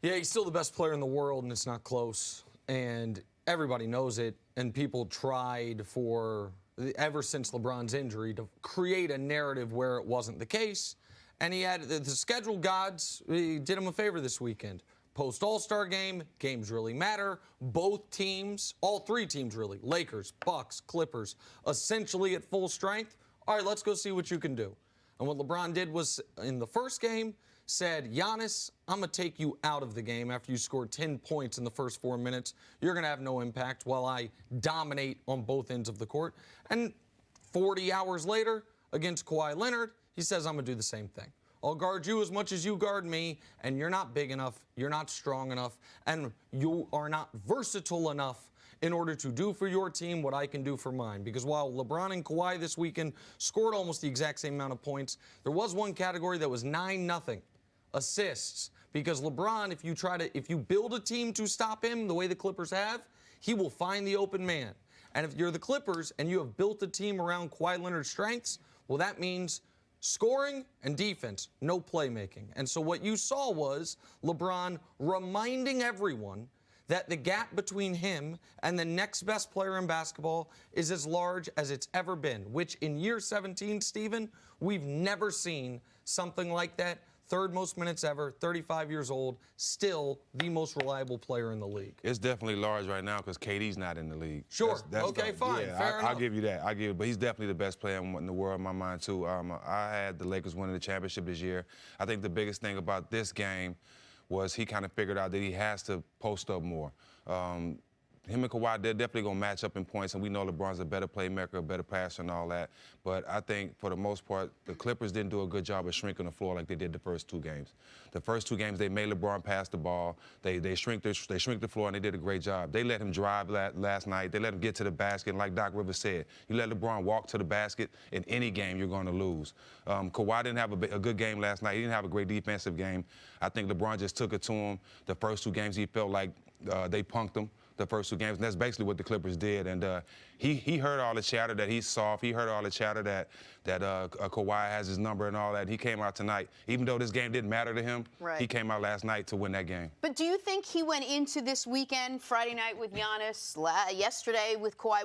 Yeah, he's still the best player in the world, and it's not close. And everybody knows it. And people tried ever since LeBron's injury to create a narrative where it wasn't the case. And he had the schedule gods did him a favor this weekend. Post All-Star game, games really matter. Both teams, all three teams really, Lakers, Bucks, Clippers, essentially at full strength. All right, let's go see what you can do. And what LeBron did was, in the first game, said, Giannis, I'm going to take you out of the game after you scored 10 points in the first 4 minutes. You're going to have no impact while I dominate on both ends of the court. And 40 hours later, against Kawhi Leonard, he says, I'm going to do the same thing. I'll guard you as much as you guard me, and you're not big enough, you're not strong enough, and you are not versatile enough in order to do for your team what I can do for mine. Because while LeBron and Kawhi this weekend scored almost the exact same amount of points, there was one category that was 9-0. Assists, because LeBron, if you build a team to stop him the way the Clippers have, he will find the open man. And if you're the Clippers and you have built a team around Kawhi Leonard's strengths, well, that means scoring and defense, no playmaking. And so what you saw was LeBron reminding everyone that the gap between him and the next best player in basketball is as large as it's ever been, which in year 17, Stephen, we've never seen something like that. Third most minutes ever, 35 years old, still the most reliable player in the league. It's definitely large right now because KD's not in the league. Sure. Okay, fine. Yeah, Fair enough. I'll give you that. But he's definitely the best player in the world in my mind, too. I had the Lakers winning the championship this year. I think the biggest thing about this game was he kind of figured out that he has to post up more. Him and Kawhi, they're definitely going to match up in points, and we know LeBron's a better playmaker, a better passer and all that. But I think, for the most part, the Clippers didn't do a good job of shrinking the floor like they did the first two games. The first two games, they made LeBron pass the ball. They shrink the floor, and they did a great job. They let him drive last night. They let him get to the basket, and like Doc Rivers said, you let LeBron walk to the basket, in any game you're going to lose. Kawhi didn't have a good game last night. He didn't have a great defensive game. I think LeBron just took it to him. The first two games, he felt like they punked him. The first two games, and that's basically what the Clippers did. And he heard all the chatter that he's soft. He heard all the chatter that Kawhi has his number and all that. He came out tonight. Even though this game didn't matter to him, right, he came out last night to win that game. But do you think he went into this weekend, Friday night with Giannis, yesterday with Kawhi,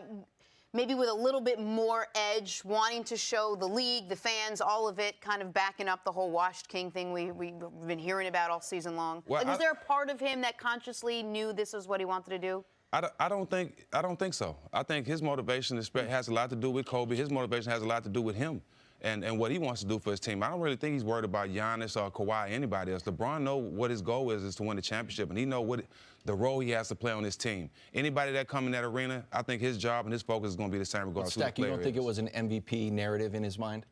maybe with a little bit more edge, wanting to show the league, the fans, all of it, kind of backing up the whole washed king thing we've been hearing about all season long? Well, was there a part of him that consciously knew this is what he wanted to do? I don't think so. I think his motivation has a lot to do with Kobe. His motivation has a lot to do with him and what he wants to do for his team. I don't really think he's worried about Giannis or Kawhi or anybody else. LeBron knows what his goal is to win the championship, and he knows the role he has to play on his team. Anybody that come in that arena, I think his job and his focus is going to be the same regardless of who the player is. You don't think it was an MVP narrative in his mind?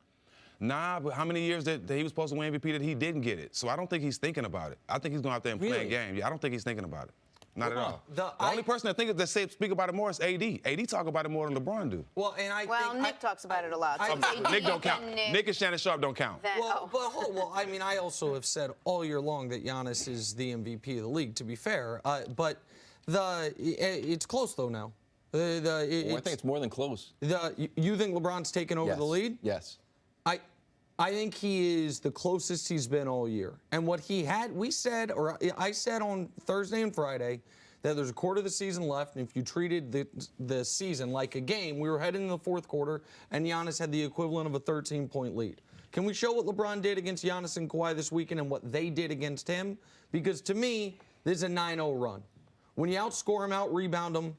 Nah, but how many years that he was supposed to win MVP that he didn't get it? So I don't think he's thinking about it. I think he's going out there and play a game. Yeah, I don't think he's thinking about it. Not at all. The only person that speak about it more is AD. AD talk about it more than LeBron do. Well, and Nick talks about it a lot. Nick don't count. Nick and Shannon Sharp don't count. I mean, I also have said all year long that Giannis is the MVP of the league, to be fair. But it's close, though, now. I think it's more than close. You think LeBron's taken over the lead? Yes. I think he is the closest he's been all year. And what he had, I said on Thursday and Friday that there's a quarter of the season left, and if you treated the season like a game, we were heading into the fourth quarter, and Giannis had the equivalent of a 13-point lead. Can we show what LeBron did against Giannis and Kawhi this weekend and what they did against him? Because to me, this is a 9-0 run. When you outscore him, out-rebound him,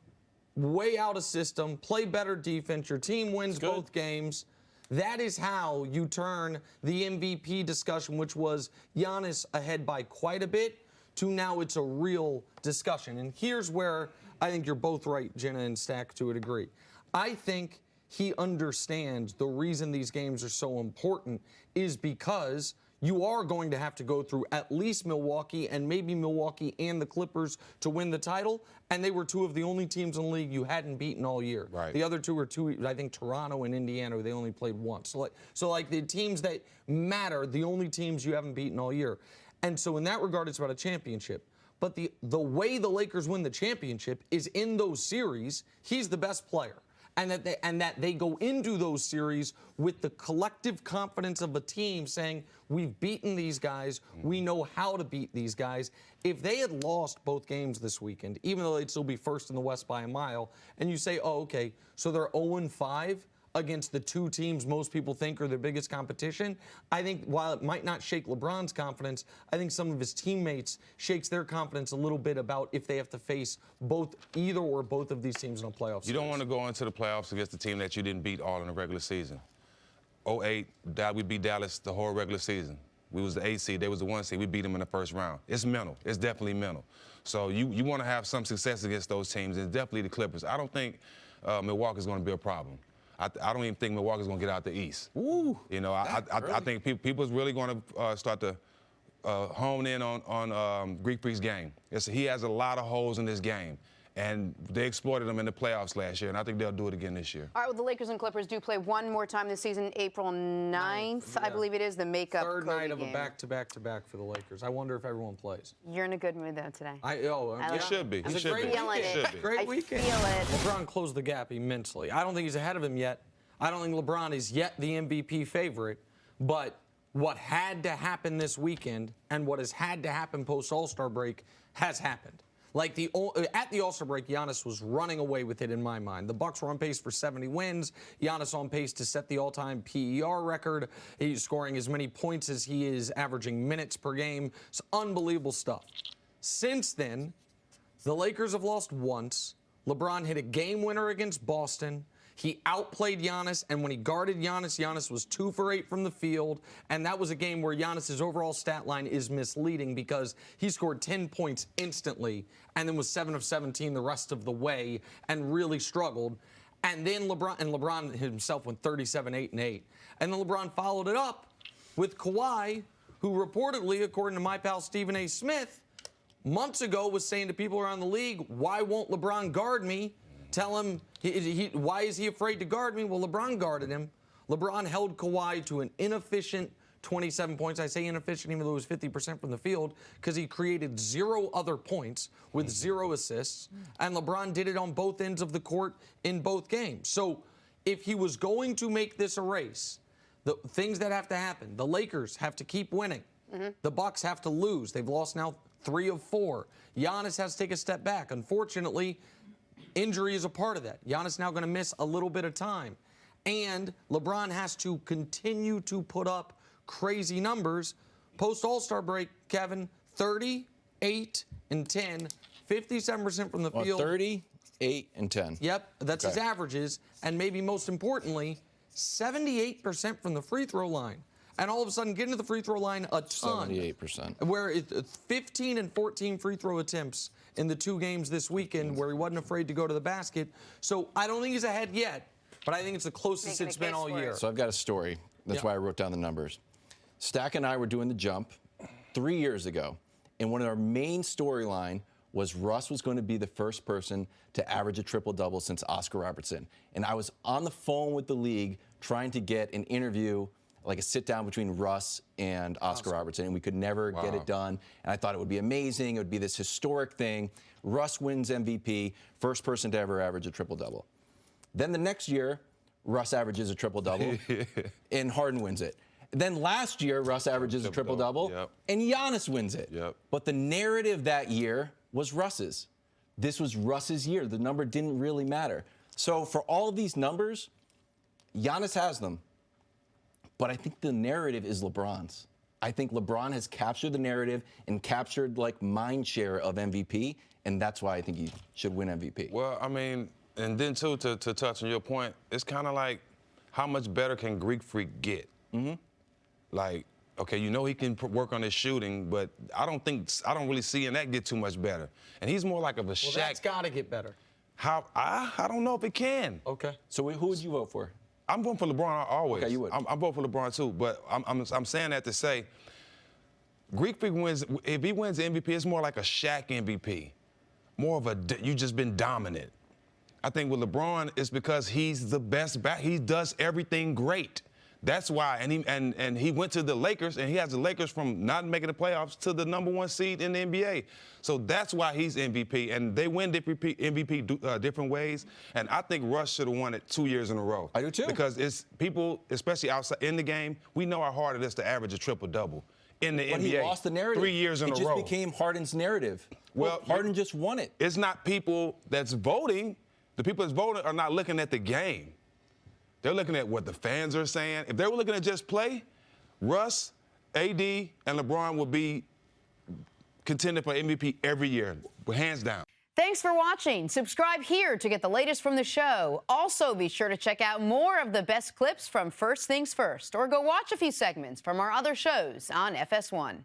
way out-assist him, play better defense, your team wins both games. That is how you turn the MVP discussion, which was Giannis ahead by quite a bit, to now it's a real discussion. And here's where I think you're both right, Jenna and Stack, to a degree. I think he understands the reason these games are so important is because you are going to have to go through at least Milwaukee and maybe Milwaukee and the Clippers to win the title, and they were two of the only teams in the league you hadn't beaten all year. Right. The other two were I think Toronto and Indiana, they only played once. So the teams that matter, the only teams you haven't beaten all year. And so in that regard, it's about a championship. But the way the Lakers win the championship is in those series, he's the best player. and that they go into those series with the collective confidence of a team saying, we've beaten these guys, we know how to beat these guys. If they had lost both games this weekend, even though they'd still be first in the West by a mile, and you say, oh, okay, so they're 0-5 against the two teams most people think are their biggest competition, I think while it might not shake LeBron's confidence, I think some of his teammates shakes their confidence a little bit about if they have to face either or both of these teams in a playoff series. You don't want to go into the playoffs against a team that you didn't beat all in the regular season. 08, we beat Dallas the whole regular season. We was the 8 seed, they was the 1 seed. We beat them in the first round. It's mental. It's definitely mental. So you want to have some success against those teams, and definitely the Clippers. I don't think Milwaukee's going to be a problem. I don't even think Milwaukee's going to get out the East. Ooh, you know, I think people's really going to start to hone in on Greek Freak's game. He has a lot of holes in this game, and they exploited them in the playoffs last year, and I think they'll do it again this year. All right, well, the Lakers and Clippers do play one more time this season, April 9th, I believe it is, the makeup Third Kobe night of game. a back-to-back-to-back for the Lakers. I wonder if everyone plays. You're in a good mood, though, today. It should be. It's He a should great be. weekend. It should be. Great I weekend. feel it. LeBron closed the gap immensely. I don't think he's ahead of him yet. I don't think LeBron is yet the MVP favorite, but what had to happen this weekend and what has had to happen post-All-Star break has happened. Like at the All-Star break, Giannis was running away with it in my mind. The Bucks were on pace for 70 wins. Giannis on pace to set the all-time PER record. He's scoring as many points as he is averaging minutes per game. It's unbelievable stuff. Since then, the Lakers have lost once. LeBron hit a game winner against Boston. He outplayed Giannis, and when he guarded Giannis, Giannis was 2 for 8 from the field, and that was a game where Giannis's overall stat line is misleading because he scored 10 points instantly and then was 7 of 17 the rest of the way and really struggled. And then LeBron himself went 37, 8, and 8. And then LeBron followed it up with Kawhi, who reportedly, according to my pal Stephen A. Smith, months ago was saying to people around the league, why won't LeBron guard me? Tell him, why is he afraid to guard me? Well, LeBron guarded him. LeBron held Kawhi to an inefficient 27 points. I say inefficient even though it was 50% from the field because he created 0 other points with 0 assists. And LeBron did it on both ends of the court in both games. So if he was going to make this a race, the things that have to happen, the Lakers have to keep winning. The Bucks have to lose. They've lost now 3 of 4. Giannis has to take a step back. Unfortunately, injury is a part of that. Giannis now going to miss a little bit of time. And LeBron has to continue to put up crazy numbers. Post-All-Star break, Kevin, 30, 8, and 10, 57% from the field. 30, 8, and 10. Yep, that's his averages. And maybe most importantly, 78% from the free throw line. And all of a sudden, getting to the free throw line a ton. 78%. Where it's 15 and 14 free throw attempts in the 2 games this weekend where he wasn't afraid to go to the basket. So I don't think he's ahead yet, but I think it's the closest it's been all year. So I've got a story. That's why I wrote down the numbers. Stack and I were doing the jump 3 years ago, and one of our main storyline was Russ was going to be the first person to average a triple-double since Oscar Robertson. And I was on the phone with the league trying to get an interview, like a sit-down between Russ and Oscar Robertson, and we could never get it done. And I thought it would be amazing. It would be this historic thing. Russ wins MVP, first person to ever average a triple-double. Then the next year, Russ averages a triple-double, and Harden wins it. Then last year, Russ averages a triple-double, and Giannis wins it. But the narrative that year was Russ's. This was Russ's year. The number didn't really matter. So for all of these numbers, Giannis has them. But I think the narrative is LeBron's. I think LeBron has captured the narrative and captured, like, mind share of MVP, and that's why I think he should win MVP. Well, I mean, and then, too, to touch on your point, it's kind of like, how much better can Greek Freak get? Like, okay, you know he can work on his shooting, but I don't really see that get too much better. And he's more like of a Shaq. Well, that's got to get better. I don't know if it can. Okay. So who would you vote for? I'm voting for LeBron always. Okay, you would. I'm voting for LeBron too, but I'm saying that to say, Greek Freak wins. If he wins the MVP, it's more like a Shaq MVP, more of a you just been dominant. I think with LeBron, it's because he's the best back. He does everything great. That's why, and he went to the Lakers, and he has the Lakers from not making the playoffs to the #1 seed in the NBA. So that's why he's MVP, and they win MVP different ways. And I think Russ should have won it 2 years in a row. I do too. Because it's people, especially outside in the game, we know how hard it is to average a triple-double in the NBA. He lost the narrative. 3 years in a row. It just became Harden's narrative. Well, Harden just won it. It's not people that's voting. The people that's voting are not looking at the game. They're looking at what the fans are saying. If they were looking at just play, Russ, AD, and LeBron would be contending for MVP every year, hands down. Thanks for watching. Subscribe here to get the latest from the show. Also, be sure to check out more of the best clips from First Things First, or go watch a few segments from our other shows on FS1.